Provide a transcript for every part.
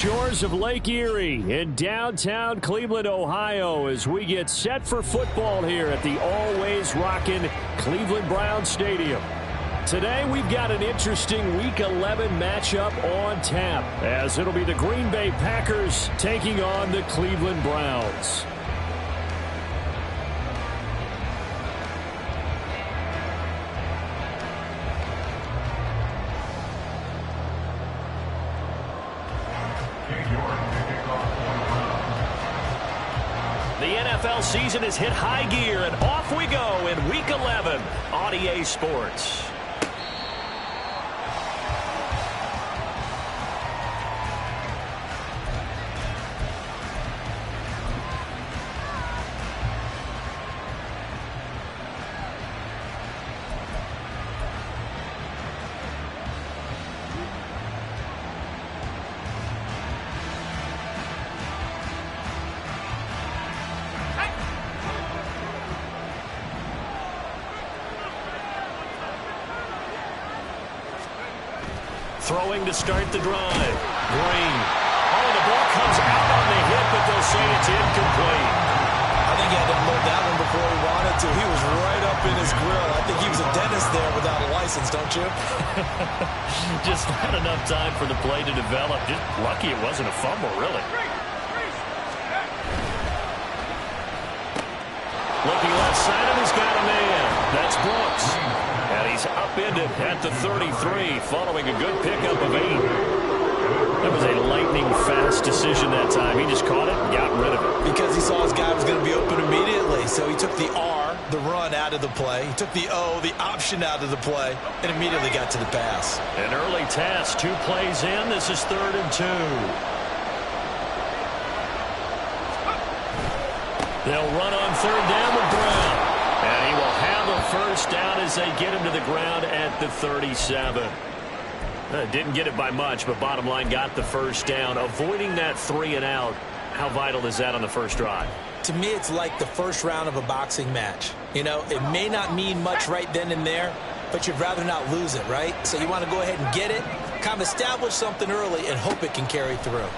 Shores of Lake Erie in downtown Cleveland, Ohio, as we get set for football here at the always rockin' Cleveland Browns Stadium. Today we've got an interesting Week 11 matchup on tap, as it'll be the Green Bay Packers taking on the Cleveland Browns. The NFL season has hit high gear, and off we go in Week 11 on EA Sports. Throwing to start the drive. Green. Oh, the ball comes out on the hit, but they'll say it's incomplete. I think he had to unload that one before he wanted to. He was right up in his grill. I think he was a dentist there without a license, don't you? Just not enough time for the play to develop. Just lucky it wasn't a fumble, really. Looking left side, and he's got a man. That's Brooks. And he's upended at the 33, following a good pickup of 8. That was a lightning-fast decision that time. He just caught it and got rid of it. Because he saw his guy was going to be open immediately. So he took the R, the run, out of the play. He took the O, the option, out of the play, and immediately got to the pass. An early task, 2 plays in. This is 3rd and 2. They'll run on 3rd down with Brown. And he will have a first down as they get him to the ground at the 37. Didn't get it by much, but bottom line got the first down. Avoiding that 3 and out, how vital is that on the first drive? To me, it's like the first round of a boxing match. You know, it may not mean much right then and there, but you'd rather not lose it, right? So you want to go ahead and get it, kind of establish something early, and hope it can carry through.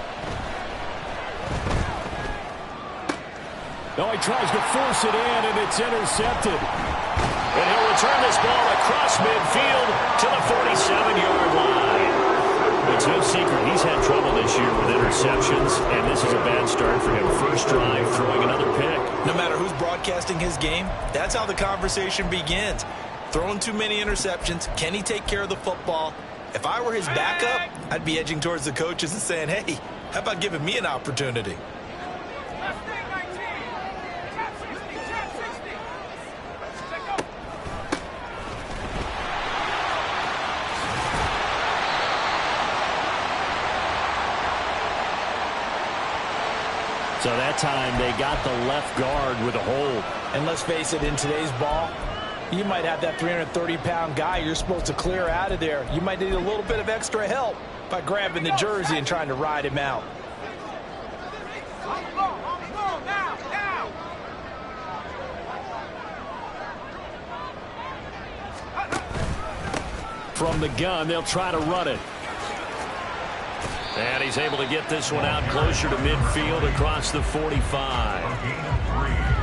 No, he tries to force it in, and it's intercepted. And he'll return this ball across midfield to the 47-yard line. It's no secret he's had trouble this year with interceptions, and this is a bad start for him. First drive, throwing another pick. No matter who's broadcasting his game, that's how the conversation begins. Throwing too many interceptions. Can he take care of the football? If I were his backup, I'd be edging towards the coaches and saying, hey, how about giving me an opportunity? So that time they got the left guard with a hold. And let's face it, in today's ball, you might have that 330-pound guy you're supposed to clear out of there. You might need a little bit of extra help by grabbing the jersey and trying to ride him out. From the gun, they'll try to run it. And he's able to get this one out closer to midfield across the 45.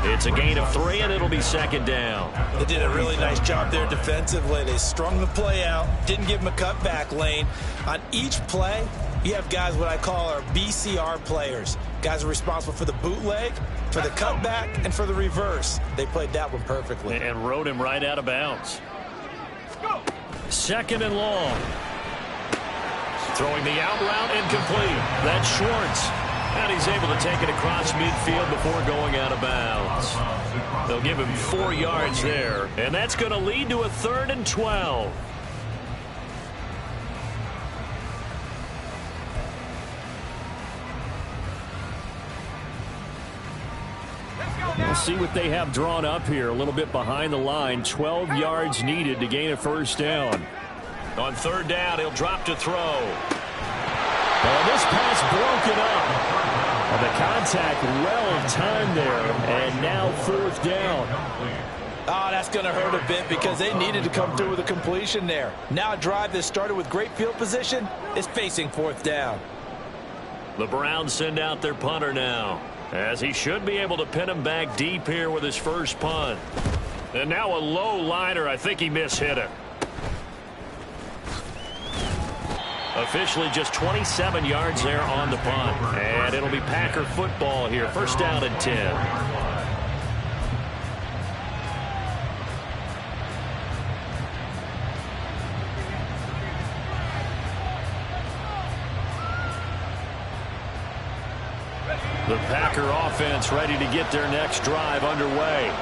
It's a gain of 3, and it'll be 2nd down. They did a really nice job there defensively. They strung the play out, didn't give him a cutback lane. On each play, you have guys what I call our BCR players. Guys are responsible for the bootleg, for the cutback, and for the reverse. They played that one perfectly. And rode him right out of bounds. 2nd and long. Throwing the out route, incomplete. That's Schwartz. And he's able to take it across midfield before going out of bounds. They'll give him 4 yards there. And that's going to lead to a 3rd and 12. We'll see what they have drawn up here. A little bit behind the line. 12 yards needed to gain a first down. On 3rd down, he'll drop to throw. Well, this pass broken up. And the contact well timed there. And now 4th down. Oh, that's going to hurt a bit because they needed to come through with a completion there. Now a drive that started with great field position is facing 4th down. The Browns send out their punter now, as he should be able to pin him back deep here with his first punt. And now a low liner. I think he mishit it. Officially just 27 yards there on the punt. And it'll be Packer football here. First down and 10. The Packer offense ready to get their next drive underway.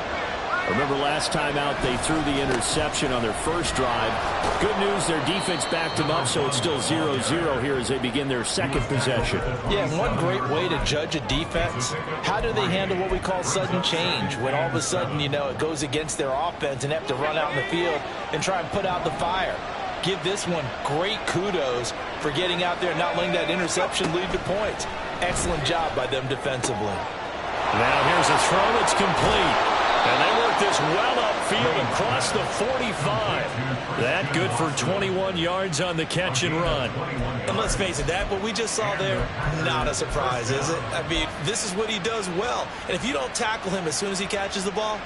Remember last time out they threw the interception on their first drive. Good news, their defense backed them up, so it's still 0-0 here as they begin their second possession. Yeah, one great way to judge a defense, how do they handle what we call sudden change? When all of a sudden, you know, it goes against their offense and have to run out in the field and try and put out the fire. Give this one great kudos for getting out there and not letting that interception lead to points. Excellent job by them defensively. Now here's a throw that's complete. And they work this well upfield across the 45. That good for 21 yards on the catch and run. And let's face it, that what we just saw there, not a surprise, is it? I mean, this is what he does well. And if you don't tackle him as soon as he catches the ball,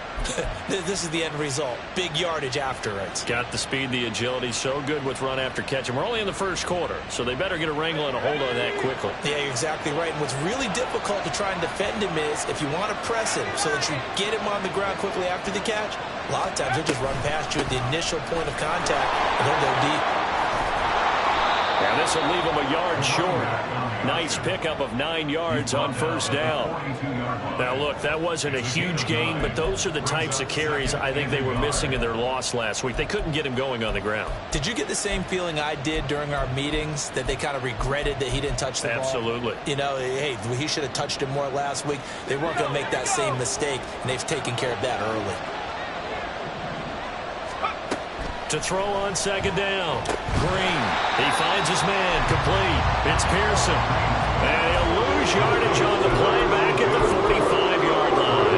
this is the end result. Big yardage after it. Got the speed, the agility, so good with run after catch. And we're only in the first quarter, so they better get a wrangle and a hold on that quickly. Yeah, you're exactly right. And what's really difficult to try and defend him is if you want to press him so that you get him on the ground quickly after the catch, a lot of times he'll just run past you at the initial point of contact and he'll go deep. And this will leave him a yard short. Nice pickup of 9 yards on first down. Now look, that wasn't a huge gain, but those are the types of carries I think they were missing in their loss last week. They couldn't get him going on the ground. Did you get the same feeling I did during our meetings, that they kind of regretted that he didn't touch the ball? Absolutely. You know, hey, he should have touched him more last week. They weren't going to make that same mistake, and they've taken care of that early. To throw on second down. Green. He finds his man. Complete. It's Pearson. And he'll lose yardage on the play back at the 45-yard line.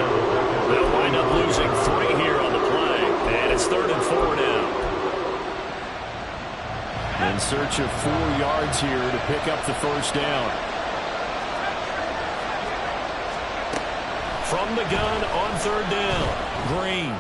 They'll wind up losing 3 here on the play. And it's 3rd and 4 now. In search of 4 yards here to pick up the first down. From the gun on 3rd down. Green.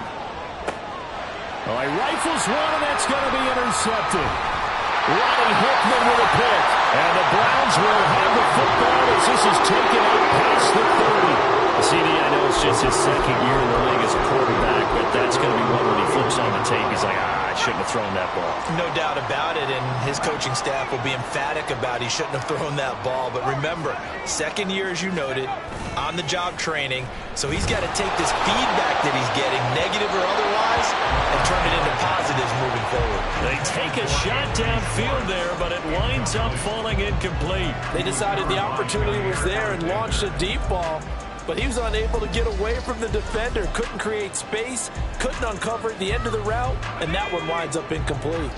Well, he rifles one, and that's going to be intercepted. Ronnie Hickman with a pick. And the Browns will have the football as this is taken out past the 30. CD, I know it's just his second year in the league as a quarterback, but that's going to be one when he flips on the tape. He's like, I shouldn't have thrown that ball. No doubt about it, and his coaching staff will be emphatic about he shouldn't have thrown that ball. But remember, second year, as you noted, on-the-job training, so he's got to take this feedback that he's getting, negative or otherwise, and turn it into positives moving forward. They take a shot downfield there, but it winds up falling incomplete. They decided the opportunity was there and launched a deep ball, but he was unable to get away from the defender, couldn't create space, couldn't uncover at the end of the route, and that one winds up incomplete.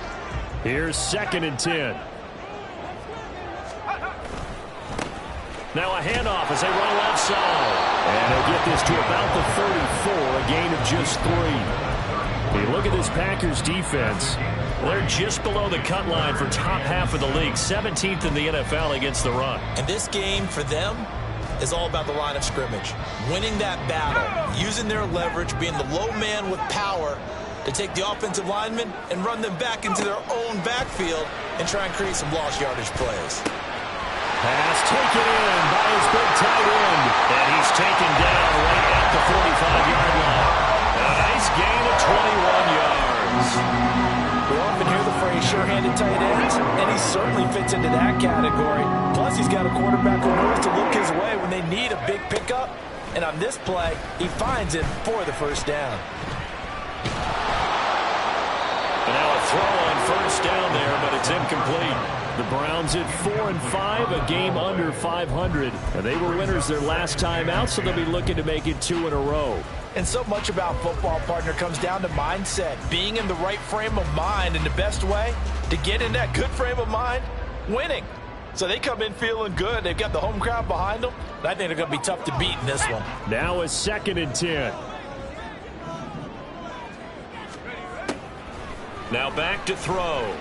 Here's 2nd and 10. Now a handoff as they run left side. And they'll get this to about the 34, a gain of just 3. Hey, look at this Packers defense. They're just below the cut line for top half of the league, 17th in the NFL against the run. And this game for them is all about the line of scrimmage. Winning that battle, using their leverage, being the low man with power to take the offensive linemen and run them back into their own backfield and try and create some lost yardage plays. Pass taken in by his big tight end. And he's taken down right at the 45-yard line. A nice gain of 21 yards. We often hear the phrase sure-handed tight ends, and he certainly fits into that category. Plus, he's got a quarterback who knows to look his way when they need a big pickup. And on this play, he finds it for the first down. And now a throw on first down there, but it's incomplete. The Browns at 4-5, a game under 500. And they were winners their last time out, so they'll be looking to make it 2 in a row. And so much about football, partner, comes down to mindset. Being in the right frame of mind, and the best way to get in that good frame of mind, winning. So they come in feeling good. They've got the home crowd behind them. And I think they're going to be tough to beat in this one. Now a 2nd and 10. Now back to throw.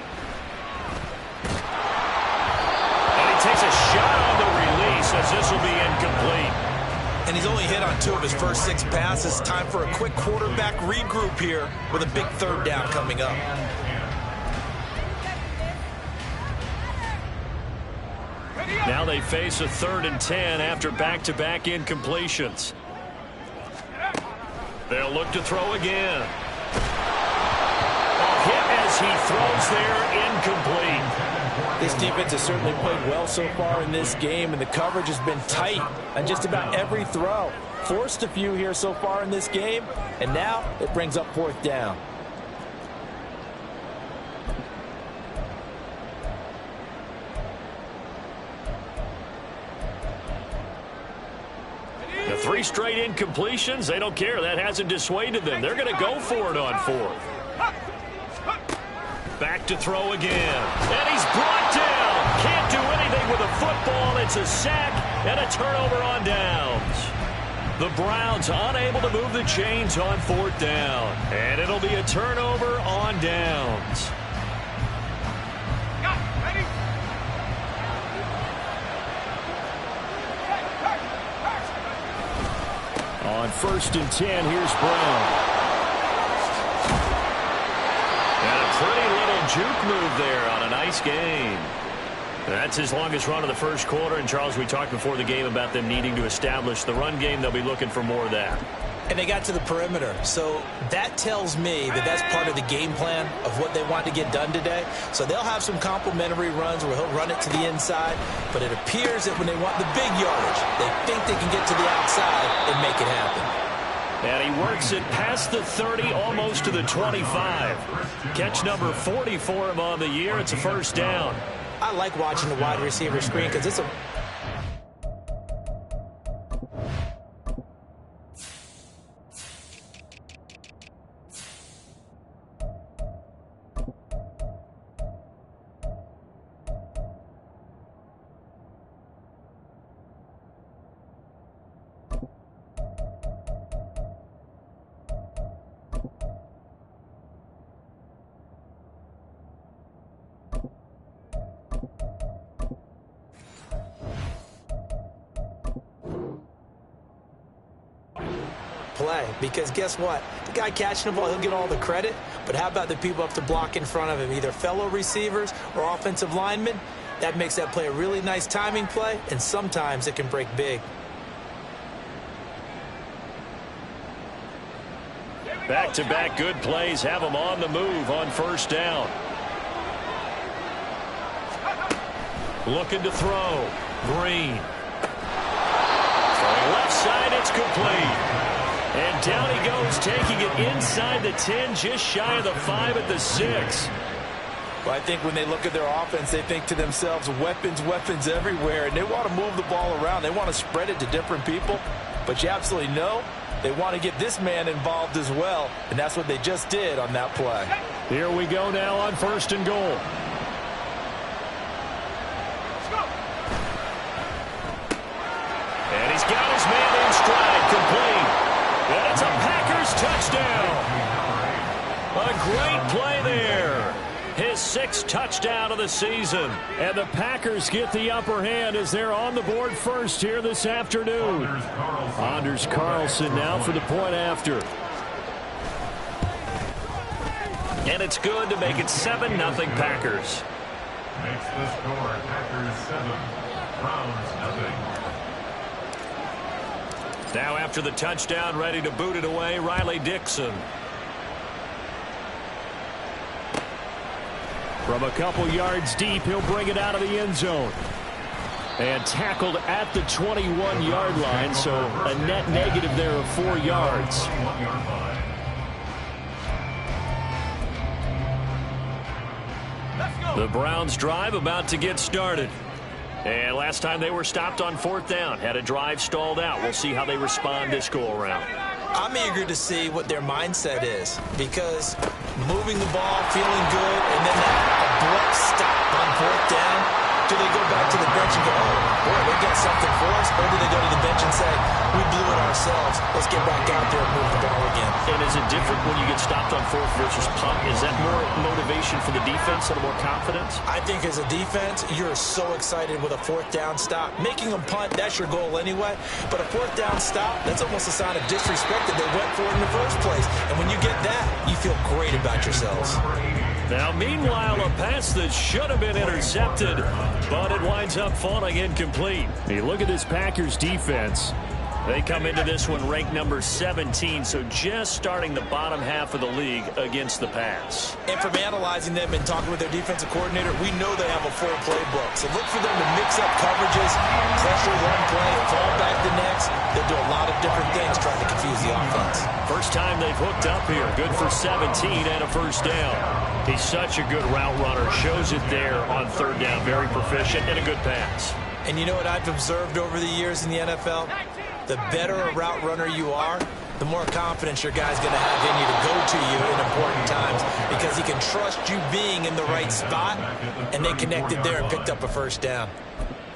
And he takes a shot on the release. on 2 of his first 6 passes. Time for a quick quarterback regroup here with a big 3rd down coming up. Now they face a 3rd and 10 after back-to-back incompletions. They'll look to throw again. A hit as he throws there, incomplete. This defense has certainly played well so far in this game, and the coverage has been tight on just about every throw. Forced a few here so far in this game, and now it brings up 4th down. The 3 straight incompletions, they don't care. That hasn't dissuaded them. They're going to go for it on 4th. Back to throw again. And he's brought down. Can't do anything with a football. It's a sack and a turnover on downs. The Browns unable to move the chains on 4th down. And it'll be a turnover on downs. On 1st and 10, here's Brown. And a pretty little juke move there on a nice game. That's his longest run of the first quarter. And, Charles, we talked before the game about them needing to establish the run game. They'll be looking for more of that. And they got to the perimeter. So that tells me that that's part of the game plan of what they want to get done today. So they'll have some complementary runs where he'll run it to the inside. But it appears that when they want the big yardage, they think they can get to the outside and make it happen. And he works it past the 30, almost to the 25. Catch number 40 for him on the year. It's a 1st down. I like watching the wide receiver screen because it's a... play, because guess what? The guy catching the ball, he'll get all the credit, but how about the people up to block in front of him, either fellow receivers or offensive linemen? That makes that play a really nice timing play, and sometimes it can break big. Back-to-back good plays have them on the move on 1st down. Looking to throw. Green. Throwing left side, it's complete. And down he goes, taking it inside the 10, just shy of the 5 at the 6. Well, I think when they look at their offense, they think to themselves, weapons, weapons everywhere, and they want to move the ball around. They want to spread it to different people, but you absolutely know they want to get this man involved as well, and that's what they just did on that play. Here we go now on 1st and goal. And he's got his man in stride, complete. And it's a Packers touchdown. A great play there. His 6th touchdown of the season. And the Packers get the upper hand as they're on the board first here this afternoon. Anders Carlson now for the point after. And it's good to make it 7-0 Packers. Makes the score Packers 7, Browns 0. Now after the touchdown, ready to boot it away, Riley Dixon. From a couple yards deep, he'll bring it out of the end zone. And tackled at the 21-yard line, so a net negative there of 4 yards. The Browns drive about to get started. And last time they were stopped on 4th down, had a drive stalled out. We'll see how they respond this go-around. I'm eager to see what their mindset is, because moving the ball, feeling good, and then that abrupt stop on 4th down, Do they go back to the bench and go, oh, boy, they got something for us? Or do they go to the bench and say, we blew it ourselves. Let's get back out there and move the ball again. And is it different when you get stopped on fourth versus punt? Is that more motivation for the defense and more confidence? I think as a defense, you're so excited with a fourth down stop. Making them punt, that's your goal anyway. But a fourth down stop, that's almost a sign of disrespect that they went for it in the first place. And when you get that, you feel great about yourselves. Now, meanwhile, a pass that should have been intercepted, but it winds up falling incomplete. Hey, look at this Packers defense. They come into this one ranked number 17, so just starting the bottom half of the league against the pass. And from analyzing them and talking with their defensive coordinator, we know they have a full playbook. So look for them to mix up coverages, pressure one play, fall back the next. They'll do a lot of different things trying to confuse the offense. First time they've hooked up here. Good for 17 and a first down. He's such a good route runner. Shows it there on third down. Very proficient and a good pass. And you know what I've observed over the years in the NFL? The better a route runner you are, the more confidence your guy's going to have in you to go to you in important times because he can trust you being in the right spot, and they connected there and picked up a first down.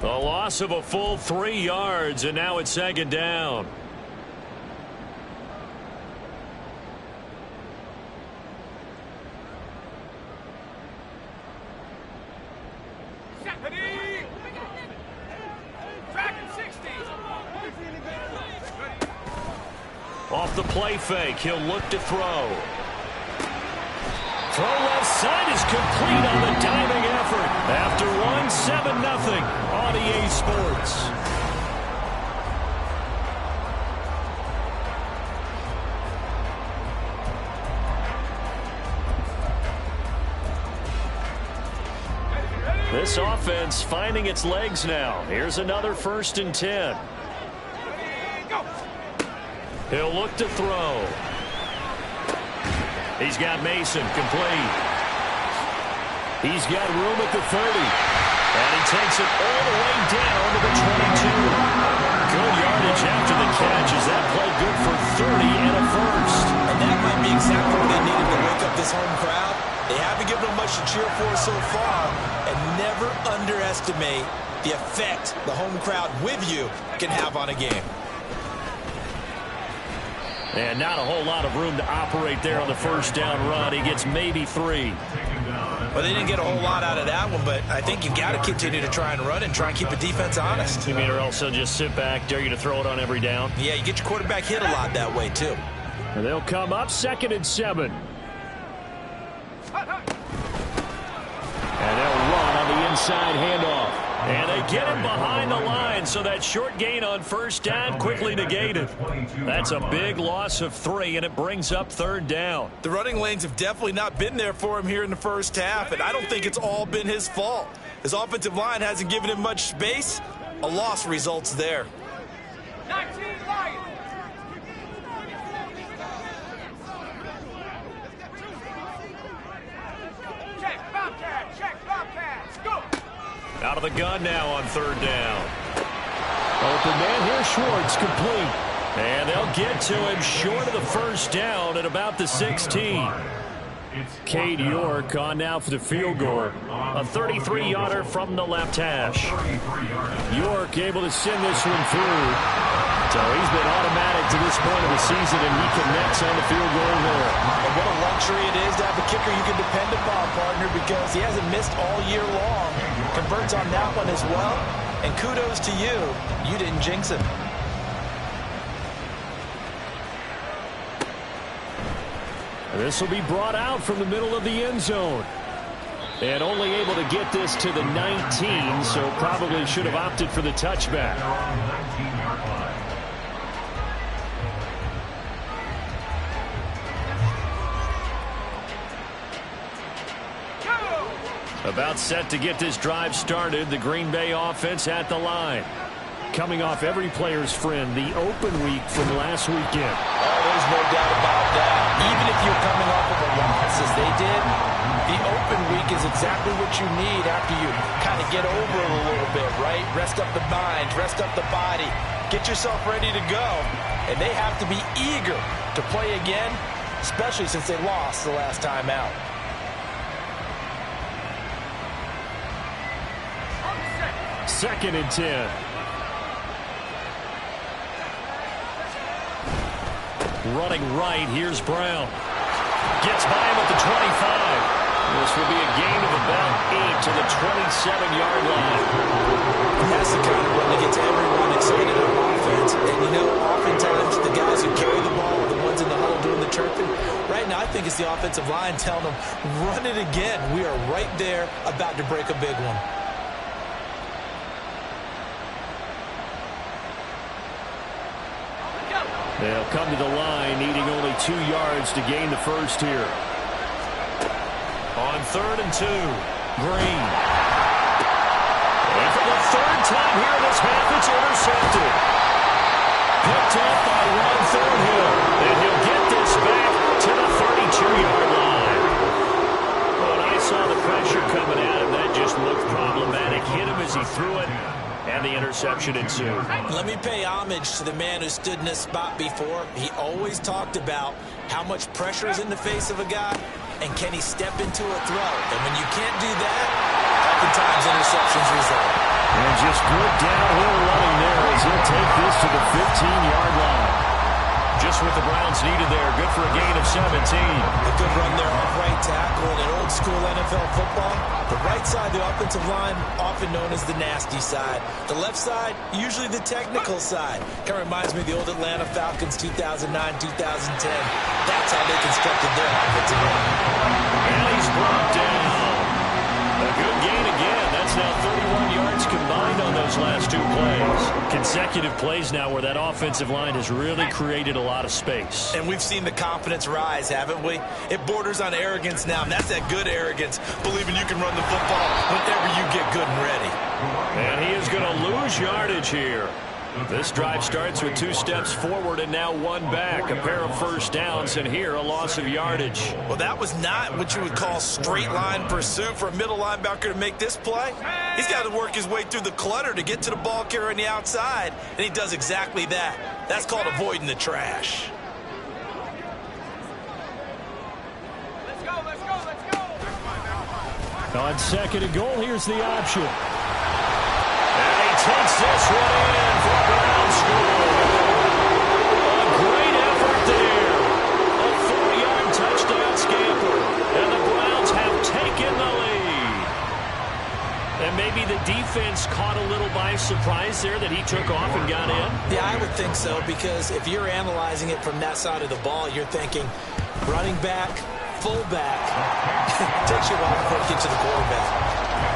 A loss of a full 3 yards, and now it's second down. Off the play fake, he'll look to throw. Throw left side is complete on the diving effort. After one, 7-0 on EA Sports. This offense finding its legs now. Here's another 1st and 10. He'll look to throw. He's got Mason complete. He's got room at the 30. And he takes it all the way down to the 22. Good yardage after the catch. Is that play good for 30 and a first? And that might be exactly what they needed to wake up this home crowd. They haven't given them much to cheer for so far. And never underestimate the effect the home crowd with you can have on a game. And not a whole lot of room to operate there on the first down run. He gets maybe 3. Well, they didn't get a whole lot out of that one, but I think you've got to continue to try and run and try and keep the defense honest. You mean, or else they'll just sit back, dare you to throw it on every down? Yeah, you get your quarterback hit a lot that way, too. And they'll come up 2nd and 7. And they'll run on the inside handoff. And they get him behind the line, so that short gain on first down quickly negated. That's a big loss of 3, and it brings up 3rd down. The running lanes have definitely not been there for him here in the first half, and I don't think it's all been his fault. His offensive line hasn't given him much space. A loss results there. 19 Lions. Check, Bobcat, check, Bobcats, go! Out of the gun now on 3rd down. Open man here, Schwartz, complete. And they'll get to him short of the first down at about the 16. Cade York on now for the field goal. A 33-yarder from the left hash. York able to send this one through. So he's been automatic to this point of the season, and he connects on the field goal there. And what a luxury it is to have a kicker you can depend upon, partner, because he hasn't missed all year long. Converts on that one as well. And kudos to you. You didn't jinx him. This will be brought out from the middle of the end zone. And only able to get this to the 19, so probably should have opted for the touchback. About set to get this drive started. The Green Bay offense at the line. Coming off every player's friend, the open week from last weekend. Oh, there's no doubt about that. Even if you're coming off of a loss as they did, the open week is exactly what you need after you kind of get over it a little bit, right? Rest up the mind, rest up the body, get yourself ready to go. And they have to be eager to play again, especially since they lost the last time out. 2nd and 10. Running right, here's Brown. Gets by him at the 25. This will be a gain of about 8 to the 27-yard line. That's the kind of run that gets everyone excited on offense. And, you know, oftentimes the guys who carry the ball are the ones in the huddle doing the chirping. Right now, I think it's the offensive line telling them, run it again. We are right there about to break a big one. They'll come to the line, needing only 2 yards to gain the first here. On 3rd and 2, Green. And for the 3rd time here in this half, it's intercepted. Picked up by Ron Thornhill. And he'll get this back to the 32-yard line. When I saw the pressure coming at him, that just looked problematic. Hit him as he threw it. And the interception ensued. Let me pay homage to the man who stood in this spot before. He always talked about how much pressure is in the face of a guy, and can he step into a throw. And when you can't do that, oftentimes interceptions result. And just good downhill running there as he'll take this to the 15-yard line. Just what the Browns needed there. Good for a gain of 17. A good run there off right tackle in an old-school NFL football. The right side, the offensive line, often known as the nasty side. The left side, usually the technical side. Kind of reminds me of the old Atlanta Falcons 2009-2010. That's how they constructed their offensive line. And he's brought down. A good gain again. That's now 31 yards combined on those last 2 plays. Consecutive plays now where that offensive line has really created a lot of space. And we've seen the confidence rise, haven't we? It borders on arrogance now, and that's that good arrogance, believing you can run the football whenever you get good and ready. And he is going to lose yardage here. This drive starts with 2 steps forward and now 1 back. A pair of first downs, and here a loss of yardage. Well, that was not what you would call straight line pursuit for a middle linebacker to make this play. He's got to work his way through the clutter to get to the ball carrier on the outside, and he does exactly that. That's called avoiding the trash. Let's go, let's go, let's go. On 2nd and goal, here's the option. And he takes this one in for a Brown score. A great effort there. A 4-yard touchdown scamper. And the Browns have taken the lead. And maybe the defense caught a little by surprise there that he took off and got in. Yeah, I would think so, because if you're analyzing it from that side of the ball, you're thinking running back, fullback. Takes you a while before it gets to the quarterback.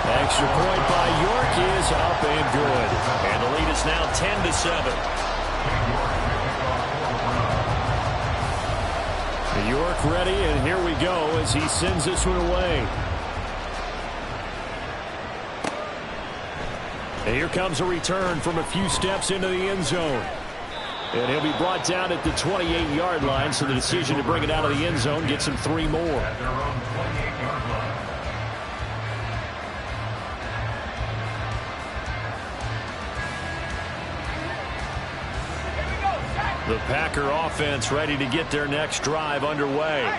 Extra point by York is up and good. And the lead is now 10-7. York ready, and here we go as he sends this one away. And here comes a return from a few steps into the end zone. And he'll be brought down at the 28-yard line, so the decision to bring it out of the end zone gets him 3 more. At their own 28-yard line. The Packer offense ready to get their next drive underway.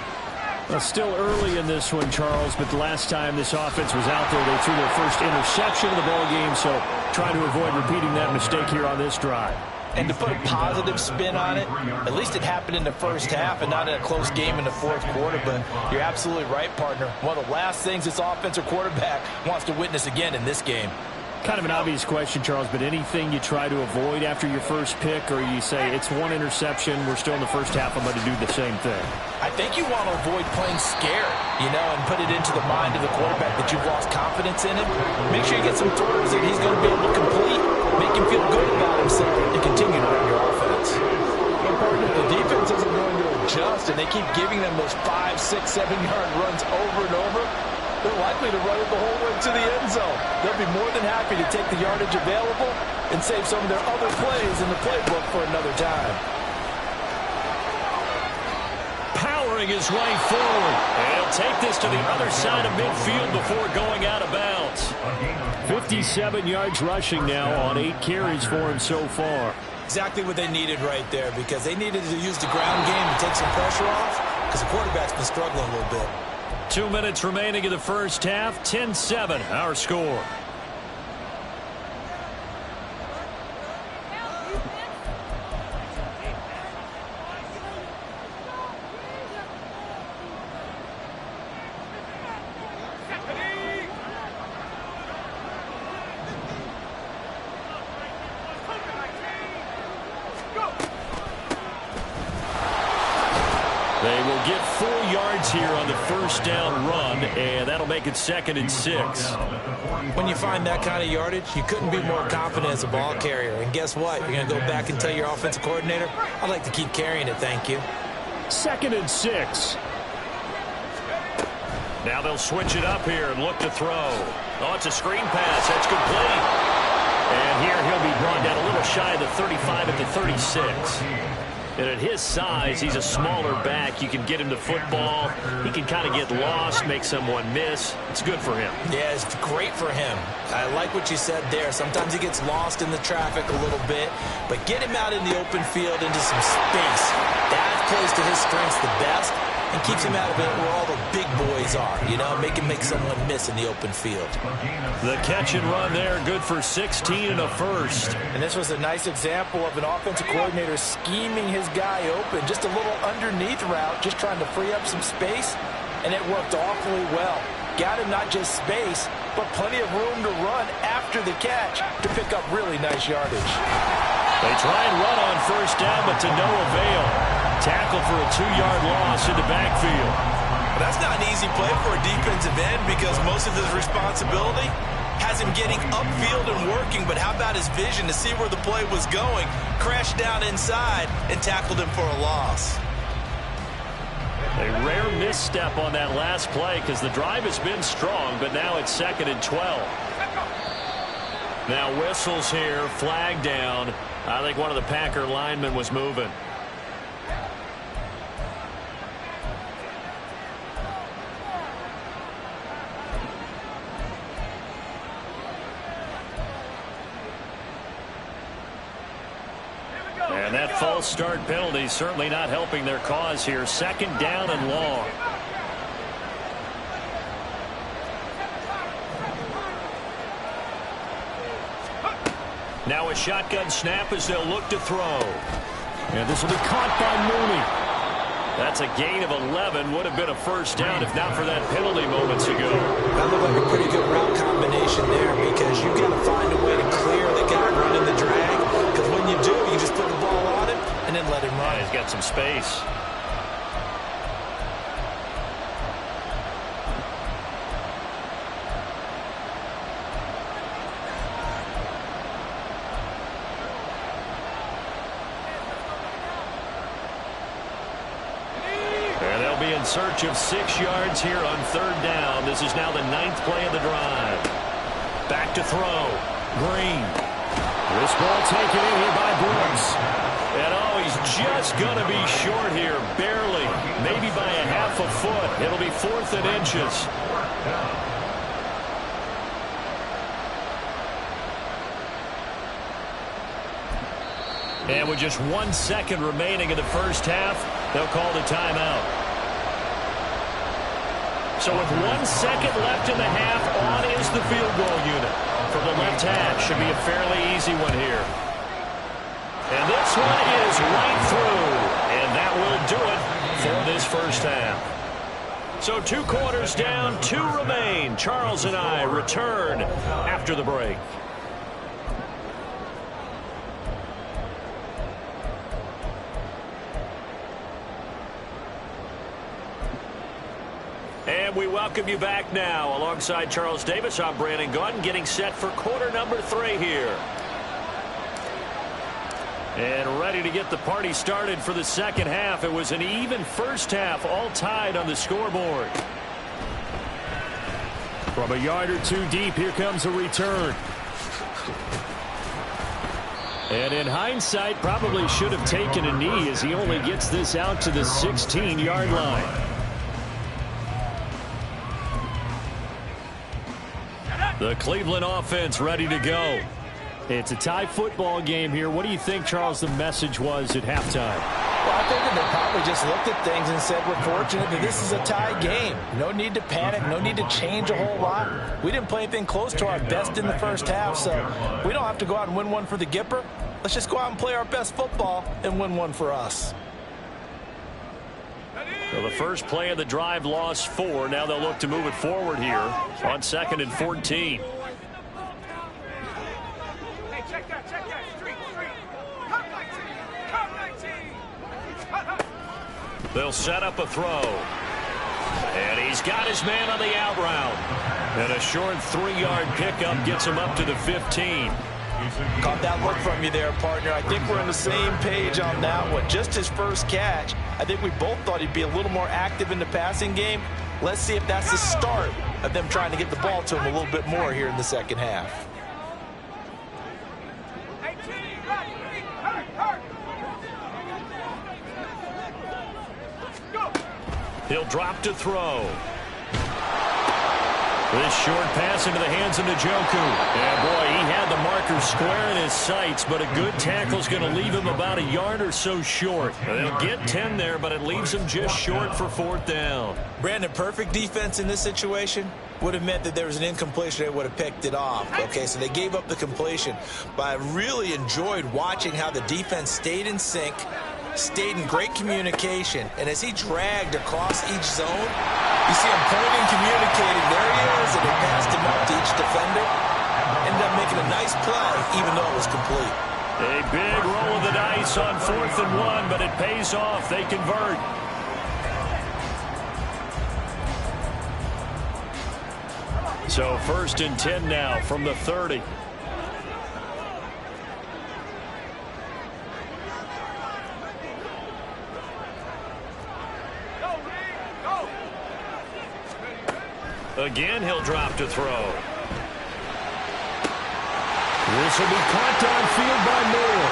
Well, still early in this one, Charles, but the last time this offense was out there, they threw their first interception of the ball game, so try to avoid repeating that mistake here on this drive. And to put a positive spin on it, at least it happened in the first half and not in a close game in the 4th quarter. But you're absolutely right, partner. One of the last things this offensive quarterback wants to witness again in this game. Kind of an obvious question, Charles, but anything you try to avoid after your first pick, or you say it's 1 interception, we're still in the first half, I'm going to do the same thing? I think you want to avoid playing scared, and put it into the mind of the quarterback that you've lost confidence in him. Make sure you get some throws that he's going to be able to complete, make him feel good about himself, and continue to run your offense. And partner, the defense isn't going to adjust, and they keep giving them those 5, 6, 7-yard runs over and over. They're likely to run it the whole way to the end zone. They'll be more than happy to take the yardage available and save some of their other plays in the playbook for another time. Powering his way forward. And he'll take this to the other side of midfield before going out of bounds. 57 yards rushing now on 8 carries for him so far. Exactly what they needed right there, because they needed to use the ground game to take some pressure off, because the quarterback's been struggling a little bit. 2 minutes remaining in the first half. 10-7, our score. They will get 4 yards here on the first down run, and that'll make it 2nd and 6. When you find that kind of yardage, you couldn't be more confident as a ball carrier. And guess what? You're going to go back and tell your offensive coordinator, I'd like to keep carrying it, thank you. 2nd and 6. Now they'll switch it up here and look to throw. Oh, it's a screen pass. That's complete. And here he'll be brought down a little shy of the 35 at the 36. And at his size, he's a smaller back. You can get him to football. He can kind of get lost, make someone miss. It's good for him. Yeah, it's great for him. I like what you said there. Sometimes he gets lost in the traffic a little bit, but get him out in the open field into some space. That plays to his strengths the best and keeps him out of it where all the big boys are, you know, make him make someone miss in the open field. The catch and run there, good for 16 and a first. And this was a nice example of an offensive coordinator scheming his guy open, just a little underneath route, just trying to free up some space, and it worked awfully well. Got him not just space, but plenty of room to run after the catch to pick up really nice yardage. They try and run on first down, but to no avail. Tackle for a 2-yard loss in the backfield. That's not an easy play for a defensive end because most of his responsibility has him getting upfield and working, but how about his vision to see where the play was going, crashed down inside, and tackled him for a loss. A rare misstep on that last play because the drive has been strong, but now it's 2nd and 12. Now whistles here, flag down. I think one of the Packer linemen was moving. And that false start penalty certainly not helping their cause here. 2nd down and long. Now a shotgun snap as they'll look to throw. And this will be caught by Mooney. That's a gain of 11. Would have been a first down if not for that penalty moments ago. That looked like a pretty good route combination there because you've got to find a way to clear the guy running the drag. Because when you do, you just put the ball on him and then let him run. He's got some space. In search of 6 yards here on 3rd down. This is now the 9th play of the drive. Back to throw. Green. This ball taken in here by Brooks. And oh, he's just going to be short here. Barely. Maybe by a half a foot. It'll be 4th and inches. And with just 1 second remaining in the first half, they'll call the timeout. So with 1 second left in the half, on is the field goal unit. From the left hash, should be a fairly easy one here. And this one is right through. And that will do it for this first half. So 2 quarters down, 2 remain. Charles and I return after the break. And we welcome you back now. Alongside Charles Davis, I'm Brandon Gaudin, getting set for quarter number 3 here. And ready to get the party started for the second half. It was an even first half, all tied on the scoreboard. From a yard or 2 deep, here comes a return. And in hindsight, probably should have taken a knee as he only gets this out to the 16-yard line. The Cleveland offense ready to go. It's a tie football game here. What do you think, Charles, the message was at halftime? Well, I think that they probably just looked at things and said, we're fortunate that this is a tie game. No need to panic. No need to change a whole lot. We didn't play anything close to our best in the first half, so we don't have to go out and win one for the Gipper. Let's just go out and play our best football and win one for us. So the first play of the drive lost 4. Now they'll look to move it forward here on 2nd and 14. Hey, check that, street. Come 19, come 19. They'll set up a throw. And he's got his man on the out route. And a short 3-yard pickup gets him up to the 15. Caught that look from you there, partner. I think we're on the same page on that one. Just his first catch. I think we both thought he'd be a little more active in the passing game. Let's see if that's the start of them trying to get the ball to him a little bit more here in the second half. He'll drop to throw. This short pass into the hands of Njoku. And boy, he had the marker square in his sights, but a good tackle is going to leave him about a yard or so short. They'll get 10 there, but it leaves him just short for 4th down. Brandon, perfect defense in this situation would have meant that there was an incompletion. They would have picked it off. Okay, so they gave up the completion. But I really enjoyed watching how the defense stayed in sync, stayed in great communication, and as he dragged across each zone, you see him pointing, communicating. There he is, and they passed him up to each defender. Ended up making a nice play, even though it was complete. A big roll of the dice on 4th and 1, but it pays off. They convert. So 1st and 10 now from the 30. Again, he'll drop to throw. This will be caught downfield by Moore.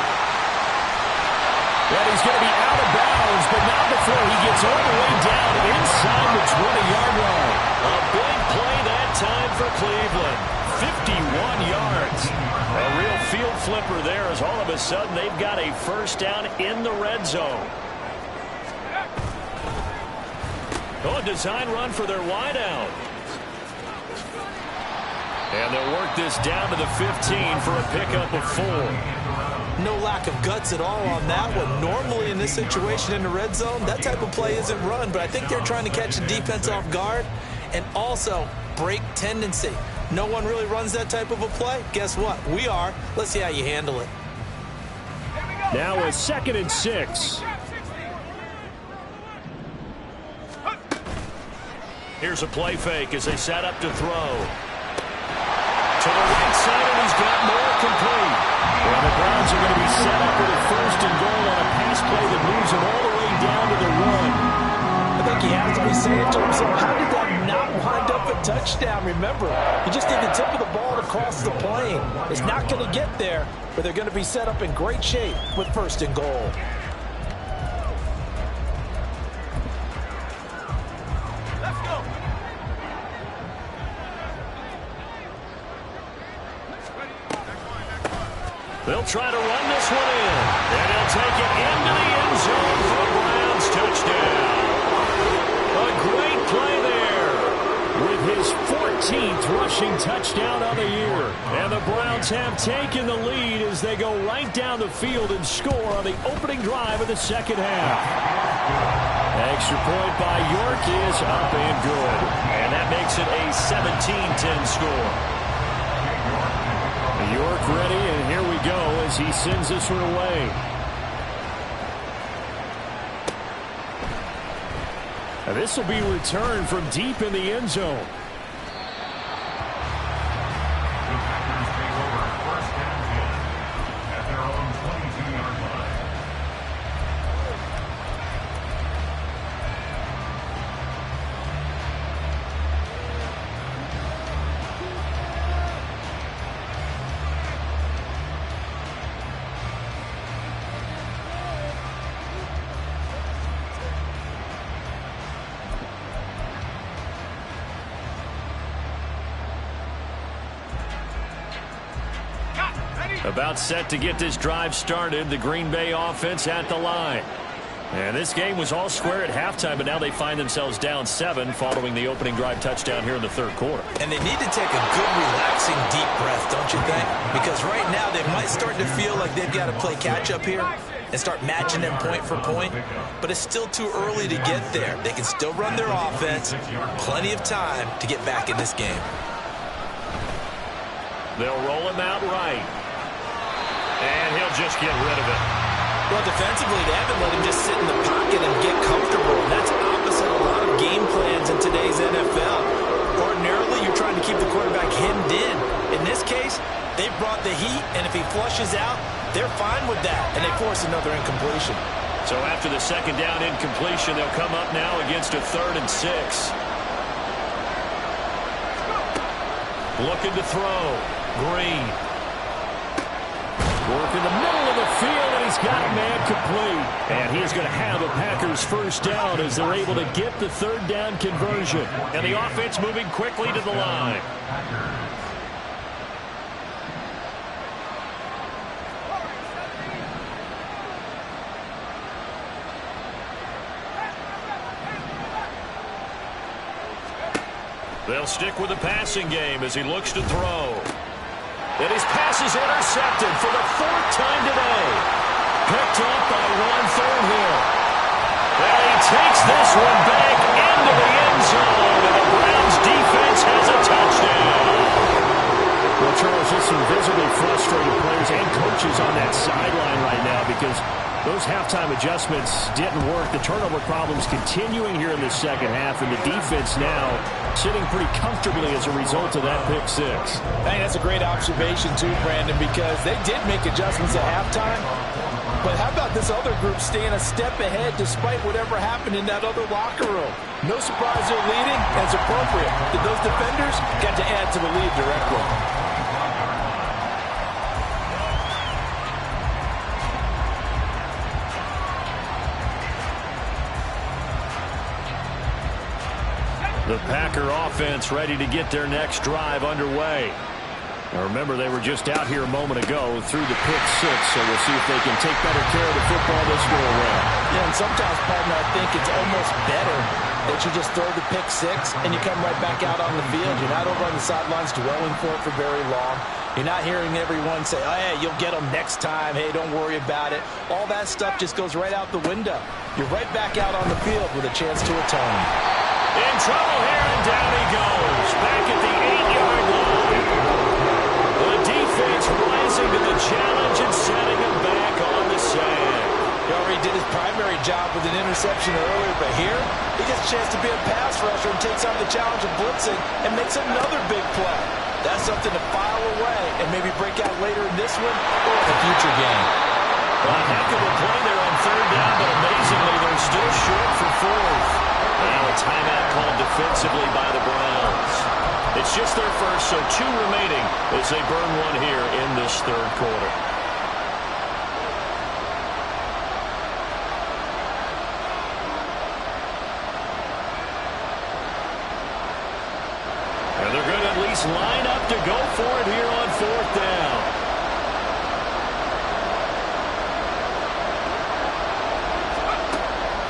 And he's going to be out of bounds, but not before he gets all the way down inside the 20-yard line. A big play that time for Cleveland. 51 yards. A real field flipper there as all of a sudden they've got a 1st down in the red zone. Oh, a design run for their wideout. And they'll work this down to the 15 for a pickup of 4. No lack of guts at all on that one. Normally in this situation in the red zone, that type of play isn't run, but I think they're trying to catch the defense off guard and also break tendency. No one really runs that type of a play. Guess what? We are. Let's see how you handle it. Now a 2nd and 6. Here's a play fake as they set up to throw. To the right side, and he's got more complete. Well, the Browns are going to be set up with a 1st and goal on a pass play that moves him all the way down to the 1. I think he has to be saying to himself, how did that not wind up a touchdown? Remember, you just need the tip of the ball to cross the plane. It's not going to get there, but they're going to be set up in great shape with 1st and goal. They'll try to run this one in. And he'll take it into the end zone for a Browns touchdown. A great play there with his 14th rushing touchdown of the year. And the Browns have taken the lead as they go right down the field and score on the opening drive of the second half. Extra point by York is up and good. And that makes it a 17-10 score. York ready, and here we go as he sends this one away. And this will be returned from deep in the end zone. About set to get this drive started, the Green Bay offense at the line. And this game was all square at halftime, but now they find themselves down 7 following the opening drive touchdown here in the 3rd quarter. And they need to take a good, relaxing, deep breath, don't you think? Because right now they might start to feel like they've got to play catch-up here and start matching them point for point. But it's still too early to get there. They can still run their offense. Plenty of time to get back in this game. They'll roll him out right. And he'll just get rid of it. Well, defensively, they haven't let him just sit in the pocket and get comfortable. That's opposite a lot of game plans in today's NFL. Ordinarily, you're trying to keep the quarterback hemmed in. In this case, they brought the heat, and if he flushes out, they're fine with that, and they force another incompletion. So after the second down incompletion, they'll come up now against a 3rd and 6. Looking to throw. Green. Work in the middle of the field, and he's got a man complete. And he's going to have a Packers first down as they're able to get the 3rd down conversion. And the offense moving quickly to the line. They'll stick with the passing game as he looks to throw. And his pass is intercepted for the 4th time today. Picked up by Juan Thornhill. And he takes this one back into the end zone. And the Browns defense has a touchdown. Well, Charles, just some visibly frustrated players and coaches on that sideline right now because those halftime adjustments didn't work. The turnover problems continuing here in the second half, and the defense now sitting pretty comfortably as a result of that pick 6. I think that's a great observation too, Brandon, because they did make adjustments at halftime. But how about this other group staying a step ahead despite whatever happened in that other locker room? No surprise they're leading, and it's appropriate that those defenders got to add to the lead directly. The Packer offense ready to get their next drive underway. Now remember, they were just out here a moment ago through the pick 6, so we'll see if they can take better care of the football this go around. Yeah, and sometimes, partner, I think it's almost better that you just throw the pick 6 and you come right back out on the field. You're not over on the sidelines dwelling for it for very long. You're not hearing everyone say, oh, hey, you'll get them next time. Hey, don't worry about it. All that stuff just goes right out the window. You're right back out on the field with a chance to atone. In trouble here, and down he goes. Back at the 8-yard line. The defense rising to the challenge and setting him back on the sand. He already did his primary job with an interception earlier, but here he gets a chance to be a pass rusher and takes on the challenge of blitzing and makes another big play. That's something to file away and maybe break out later in this one or in a future game. Well, a heck of a play there on 3rd down, but amazingly they're still short for 4th. Now a timeout called defensively by the Browns. It's just their first, so 2 remaining as they burn one here in this 3rd quarter. And they're going to at least line up to go for it here on 4th down.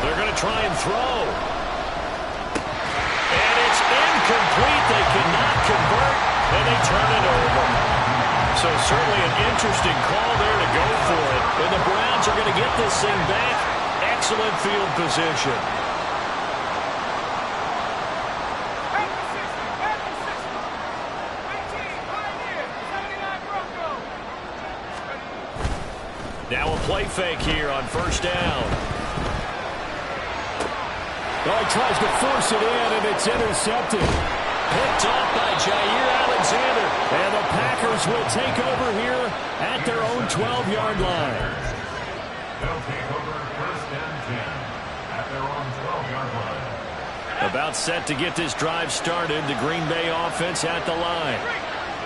They're going to try and throw. Incomplete. They cannot convert, and they turn it over. So certainly an interesting call there to go for it. And the Browns are going to get this thing back. Excellent field position. Now a play fake here on 1st down. Oh, he tries to force it in, and it's intercepted. Picked off by Jair Alexander. And the Packers will take over here at their own 12-yard line. They'll take over 1st and 10 at their own 12-yard line. About set to get this drive started. The Green Bay offense at the line.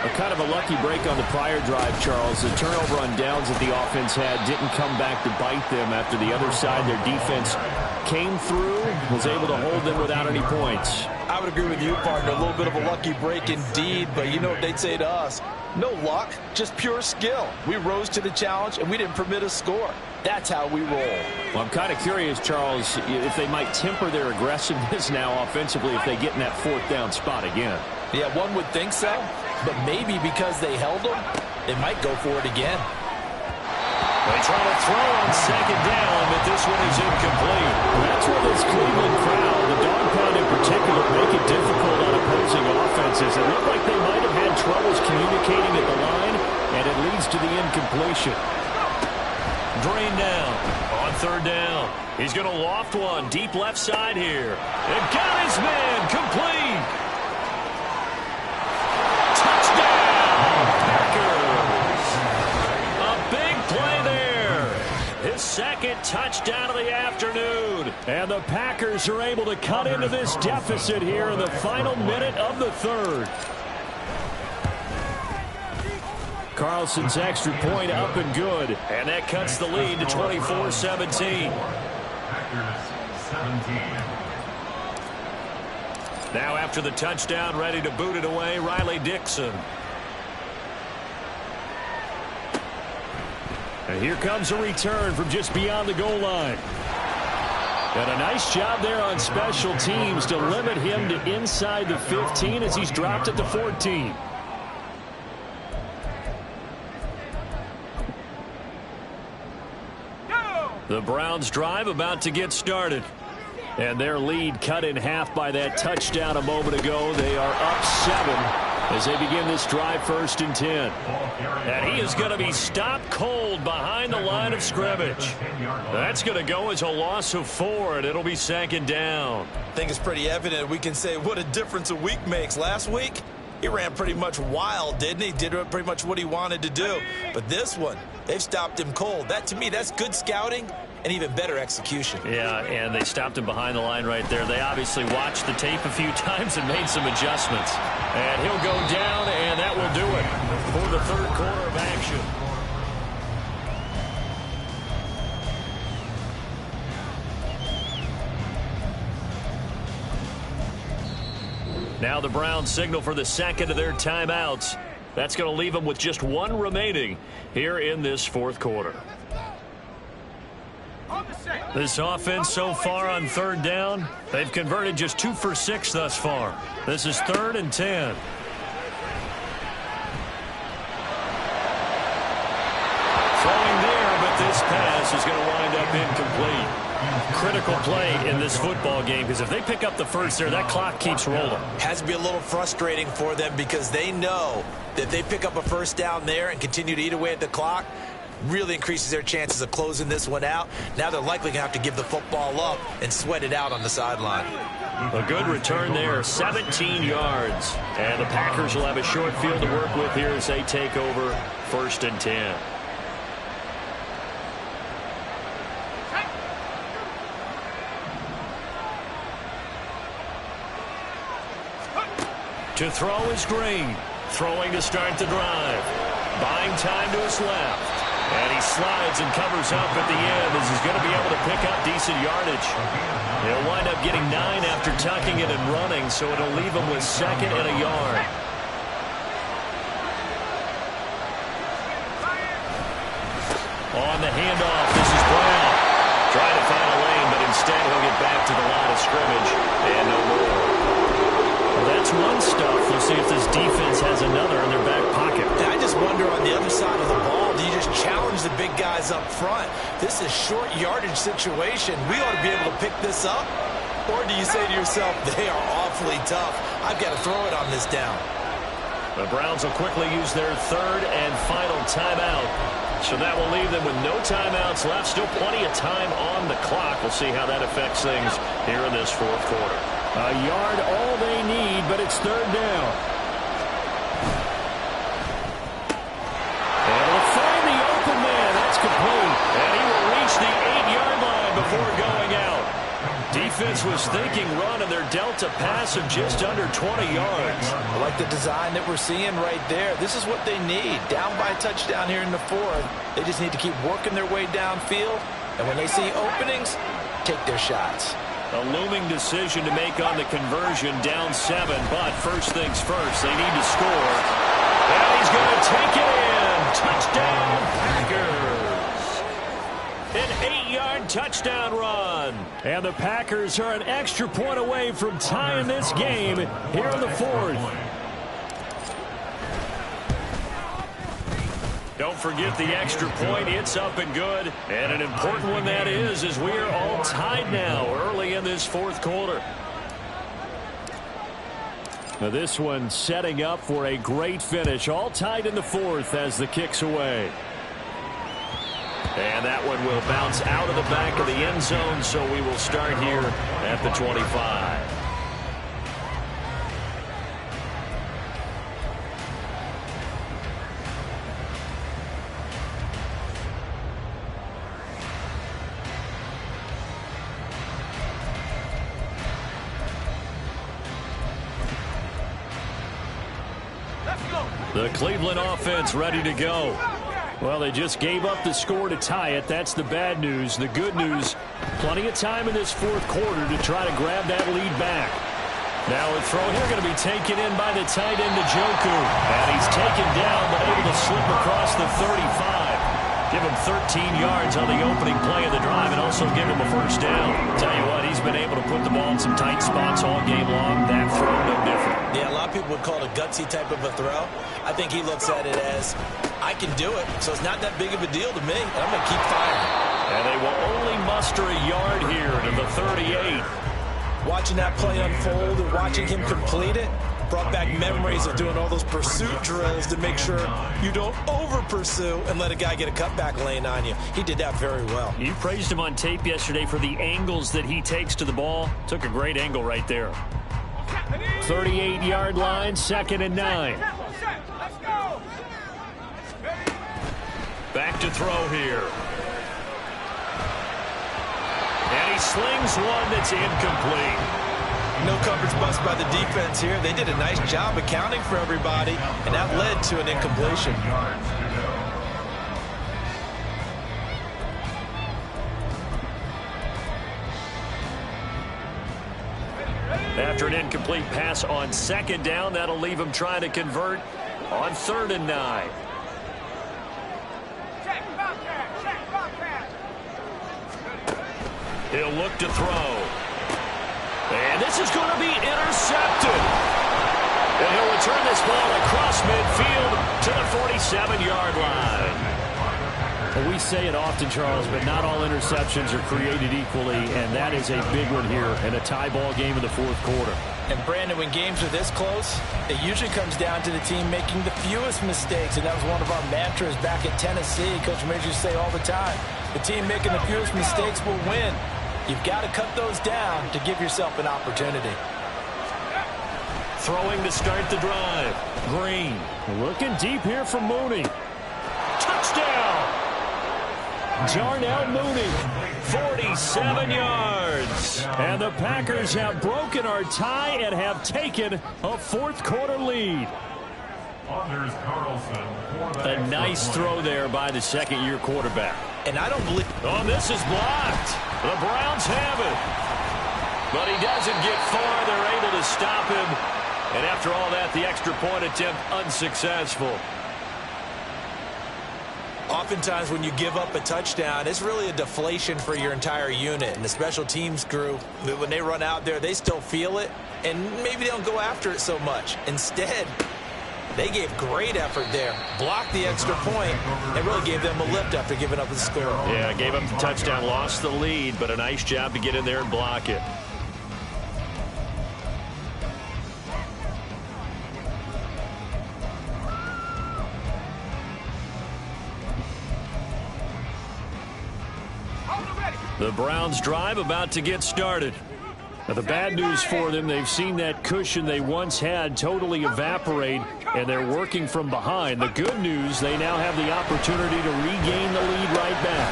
A kind of a lucky break on the prior drive, Charles. The turnover on downs that the offense had didn't come back to bite them after the other side. Their defense came through, was able to hold them without any points. I would agree with you, partner. A little bit of a lucky break indeed, but you know what they'd say to us? No luck, just pure skill. We rose to the challenge, and we didn't permit a score. That's how we roll. Well, I'm kind of curious, Charles, if they might temper their aggressiveness now offensively if they get in that 4th down spot again. Yeah, one would think so, but maybe because they held them, they might go for it again. They try to throw on 2nd down, but this one is incomplete. That's where this Cleveland crowd, the dog pound in particular, make it difficult on opposing offenses. It looked like they might have had troubles communicating at the line, and it leads to the incompletion. Drained down on third down. He's going to loft one deep left side here. And got his man complete. Touchdown, Packers. A big play there. His second touchdown of the afternoon. And the Packers are able to cut into this deficit here in the final minute of the third. Carlson's extra point up and good. And that cuts the lead to 24-17. Now after the touchdown, ready to boot it away, Riley Dixon. And here comes a return from just beyond the goal line. And a nice job there on special teams to limit him to inside the 15 as he's dropped at the 14. The Browns drive about to get started. And their lead cut in half by that touchdown a moment ago. They are up 7 as they begin this drive, 1st and 10. And he is going to be stopped cold behind the line of scrimmage. That's going to go as a loss of 4, and it'll be 2nd down. I think it's pretty evident. We can say what a difference a week makes. Last week, he ran pretty much wild, didn't he? Did pretty much what he wanted to do. But this one, they've stopped him cold. That, to me, that's good scouting and even better execution. Yeah, and they stopped him behind the line right there. They obviously watched the tape a few times and made some adjustments. And he'll go down, and that will do it for the third quarter of action. Now the Browns signal for the second of their timeouts. That's going to leave them with just 1 remaining here in this 4th quarter. This offense so far on 3rd down, they've converted just 2 for 6 thus far. This is 3rd and 10. Throwing there, but this pass is going to wind up incomplete. Critical play in this football game, because if they pick up the first there, that clock keeps rolling. Has to be a little frustrating for them because they know that if they pick up a first down there and continue to eat away at the clock, really increases their chances of closing this one out. Now they're likely going to have to give the football up and sweat it out on the sideline. A good return there, 17 yards. And the Packers will have a short field to work with here as they take over 1st and 10. To throw is Green. Throwing to start the drive. Buying time to his left. And he slides and covers up at the end as he's going to be able to pick up decent yardage. He'll wind up getting 9 after tucking it and running, so it'll leave him with 2nd and a yard. On the handoff, this is Brown. Trying to find a lane, but instead he'll get back to the line of scrimmage. And no more. Well, that's one stuff. We'll see if this defense has another in their back pocket. I just wonder on the other side of the ball, do you just challenge the big guys up front? This is short yardage situation. We ought to be able to pick this up. Or do you say to yourself, they are awfully tough. I've got to throw it on this down. The Browns will quickly use their 3rd and final timeout. So that will leave them with no timeouts left. Still plenty of time on the clock. We'll see how that affects things here in this 4th quarter. A yard all they need, but it's 3rd down. And will find the open man. That's complete. And he will reach the 8-yard line before going out. Defense was thinking run, and they're dealt a pass of just under 20 yards. I like the design that we're seeing right there. This is what they need. Down by a touchdown here in the 4th. They just need to keep working their way downfield. And when they see openings, take their shots. A looming decision to make on the conversion, down 7. But first things first, they need to score. And he's going to take it in. Touchdown, Packers. An 8-yard touchdown run. And the Packers are an extra point away from tying this game here in the 4th. Don't forget the extra point. It's up and good. And an important one that is, as we are all tied now early in this 4th quarter. Now this one setting up for a great finish. All tied in the 4th as the kick's away. And that one will bounce out of the back of the end zone, so we will start here at the 25. The Cleveland offense ready to go. Well, they just gave up the score to tie it. That's the bad news. The good news, plenty of time in this fourth quarter to try to grab that lead back. Now a throw here going to be taken in by the tight end, Njoku. And he's taken down, but able to slip across the 35. Give him 13 yards on the opening play of the drive and also give him a first down. Tell you what, he's been able to put the ball in some tight spots all game long. That throw, no different. Yeah, a lot of people would call it a gutsy type of a throw. I think he looks at it as, I can do it, so it's not that big of a deal to me. I'm going to keep firing. And they will only muster a yard here to the 38. Watching that play unfold and watching him complete it brought back memories of doing all those pursuit drills to make sure you don't over-pursue and let a guy get a cutback lane on you. He did that very well. You praised him on tape yesterday for the angles that he takes to the ball. Took a great angle right there. 38-yard line, 2nd and 9. Let's go. Back to throw here. And he slings one that's incomplete. No coverage bust by the defense here. They did a nice job accounting for everybody, and that led to an incompletion. After an incomplete pass on 2nd down, that'll leave him trying to convert on 3rd and 9. Check Bobcat. Check Bobcat. He'll look to throw. And this is going to be intercepted. And he'll return this ball across midfield to the 47-yard line. Well, we say it often, Charles, but not all interceptions are created equally, and that is a big one here in a tie ball game in the fourth quarter. And, Brandon, when games are this close, it usually comes down to the team making the fewest mistakes, and that was one of our mantras back at Tennessee. Coach Major used to say all the time, the team making the fewest mistakes will win. You've got to cut those down to give yourself an opportunity. Throwing to start the drive. Green looking deep here for Mooney. Touchdown! Darnell Mooney, 47 yards. And the Packers have broken our tie and have taken a fourth quarter lead. A nice throw there by the second-year quarterback. And I don't believe... Oh, this is blocked. The Browns have it. But he doesn't get far. They're able to stop him. And after all that, the extra point attempt unsuccessful. Oftentimes when you give up a touchdown, it's really a deflation for your entire unit. And the special teams crew, when they run out there, they still feel it. And maybe they don't go after it so much. Instead, they gave great effort there. Blocked the extra point and really gave them a lift after giving up the score. Yeah, gave up the touchdown, lost the lead, but a nice job to get in there and block it. The Browns drive about to get started. Now, the bad news for them, they've seen that cushion they once had totally evaporate, and they're working from behind. The good news, they now have the opportunity to regain the lead right back.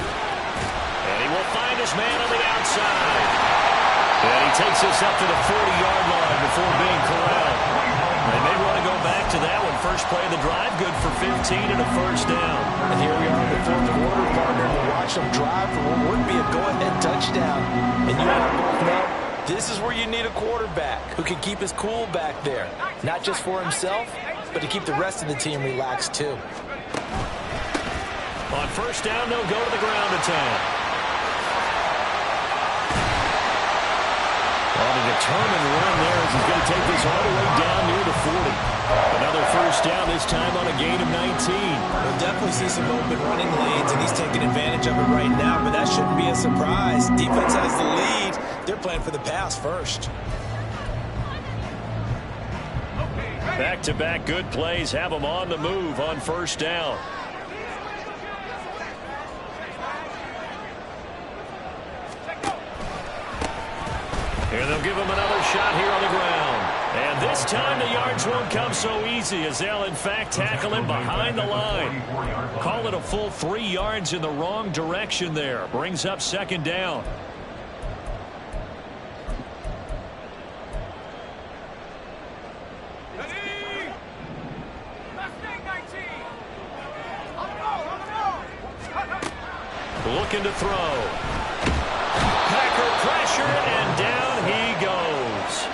And he will find his man on the outside. And he takes us up to the 40-yard line before being corralled. They may want to go back to that one. First play of the drive, good for 15 and a first down. And here we are in the fourth quarter, partner. We'll watch them drive for what would be a go-ahead touchdown. And you and I both know this is where you need a quarterback who can keep his cool back there. Not just for himself, but to keep the rest of the team relaxed too. On first down, they'll go to the ground attack. On a determined run there as he's going to take this all the way down near the 40. Another first down, this time on a gain of 19. We'll definitely see some open running lanes, and he's taking advantage of it right now, but that shouldn't be a surprise. Defense has the lead. They're playing for the pass first. Back-to-back good plays have them on the move on first down. And they'll give him another shot here on the ground. And this time the yards won't come so easy as they'll, in fact, tackle him behind the line. Call it a full 3 yards in the wrong direction there. Brings up second down. Looking to throw. Packer pressure, and down he goes.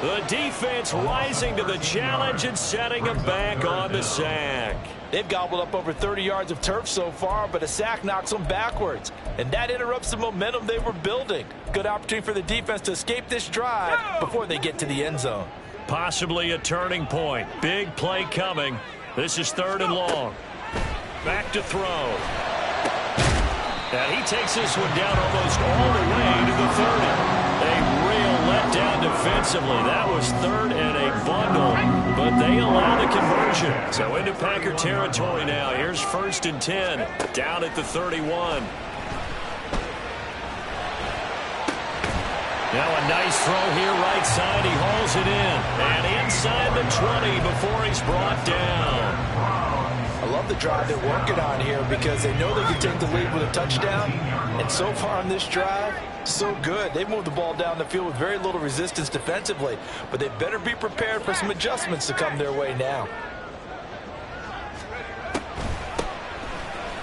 The defense rising to the challenge and setting him back on the sack. They've gobbled up over 30 yards of turf so far, but a sack knocks them backwards. And that interrupts the momentum they were building. Good opportunity for the defense to escape this drive before they get to the end zone. Possibly a turning point. Big play coming. This is 3rd and long. Back to throw. And he takes this one down almost all the way to the 30. A real letdown defensively. That was 3rd and a bundle, but they allow the conversion. So into Packer territory now. Here's 1st and 10, down at the 31. Now a nice throw here right side. He hauls it in. And inside the 20 before he's brought down. I love the drive they're working on here because they know they can take the lead with a touchdown. And so far on this drive, so good. They've moved the ball down the field with very little resistance defensively. But they better be prepared for some adjustments to come their way now.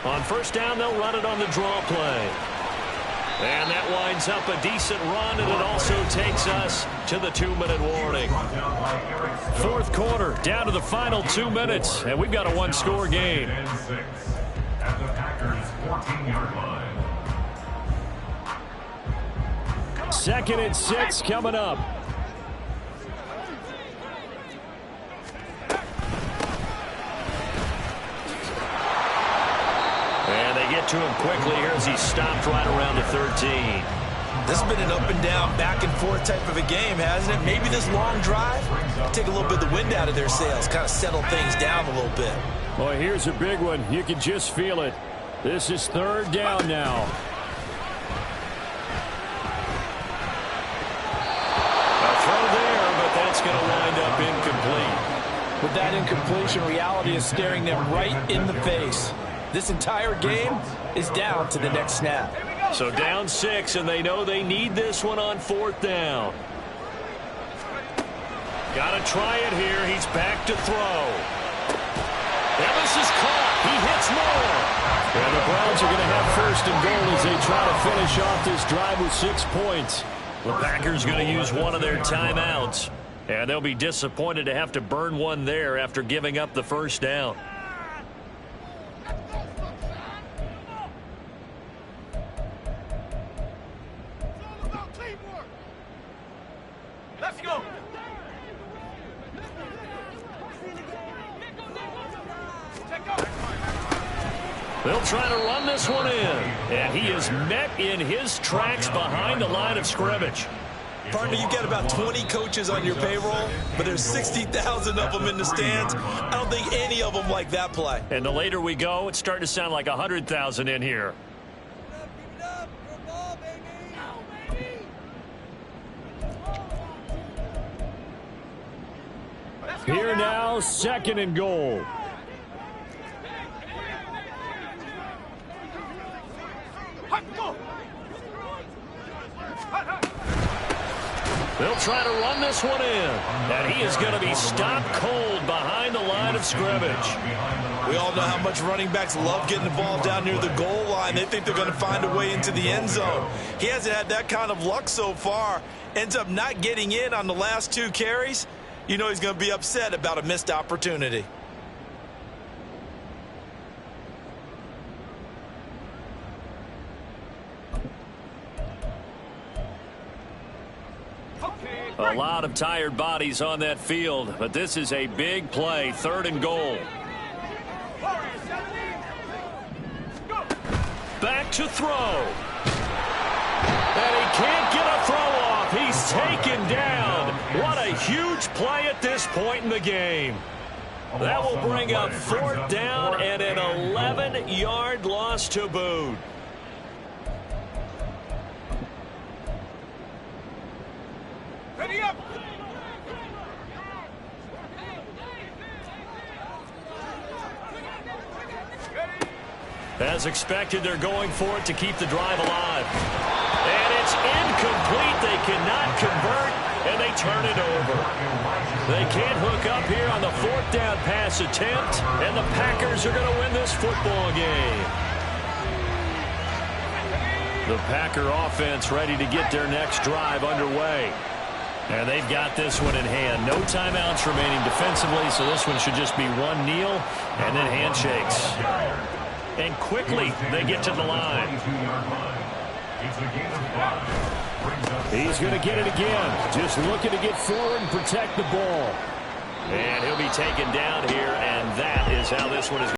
On 1st down, they'll run it on the draw play. And that winds up a decent run, and it also takes us to the 2-minute warning. 4th quarter, down to the final 2 minutes, and we've got a 1-score game. At the Packers' 14-yard line. 2nd and 6 coming up. And they get to him quickly here as he stopped right around the 13. This has been an up and down, back and forth type of a game, hasn't it? Maybe this long drive take a little bit of the wind out of their sails, kind of settle things down a little bit. Boy, here's a big one. You can just feel it. This is 3rd down now. A throw there, but that's going to wind up incomplete. With that incompletion, reality is staring them right in the face. This entire game is down to the next snap. So down 6, and they know they need this one on 4th down. Got to try it here. He's back to throw. Ellis is caught. He hits more. And the Browns are going to have 1st and goal as they try to finish off this drive with 6 points. The Packers going to use one of their timeouts. And they'll be disappointed to have to burn one there after giving up the 1st down. Let's go. They'll try to run this one in. And he is met in his tracks behind the line of scrimmage. Partner, you've got about 20 coaches on your payroll, but there's 60,000 of them in the stands. I don't think any of them like that play. And the later we go, it's starting to sound like 100,000 in here. Here now, 2nd and goal. They'll try to run this one in. And he is going to be stopped cold behind the line of scrimmage. We all know how much running backs love getting the ball down near the goal line. They think they're going to find a way into the end zone. He hasn't had that kind of luck so far. Ends up not getting in on the last 2 carries. You know he's going to be upset about a missed opportunity. A lot of tired bodies on that field, but this is a big play, 3rd and goal. Back to throw. And he can't get a throw off. He's taken down. What a huge play at this point in the game. That will bring up 4th down and an 11-yard loss to boot. As expected, they're going for it to keep the drive alive. And it's incomplete. They cannot convert, and they turn it over. They can't hook up here on the 4th down pass attempt, and the Packers are going to win this football game. The Packer offense ready to get their next drive underway. And they've got this one in hand. No timeouts remaining defensively, so this one should just be one kneel and then handshakes. And quickly, they get to the line. He's going to get it again. Just looking to get forward and protect the ball. And he'll be taken down here, and that is how this one is.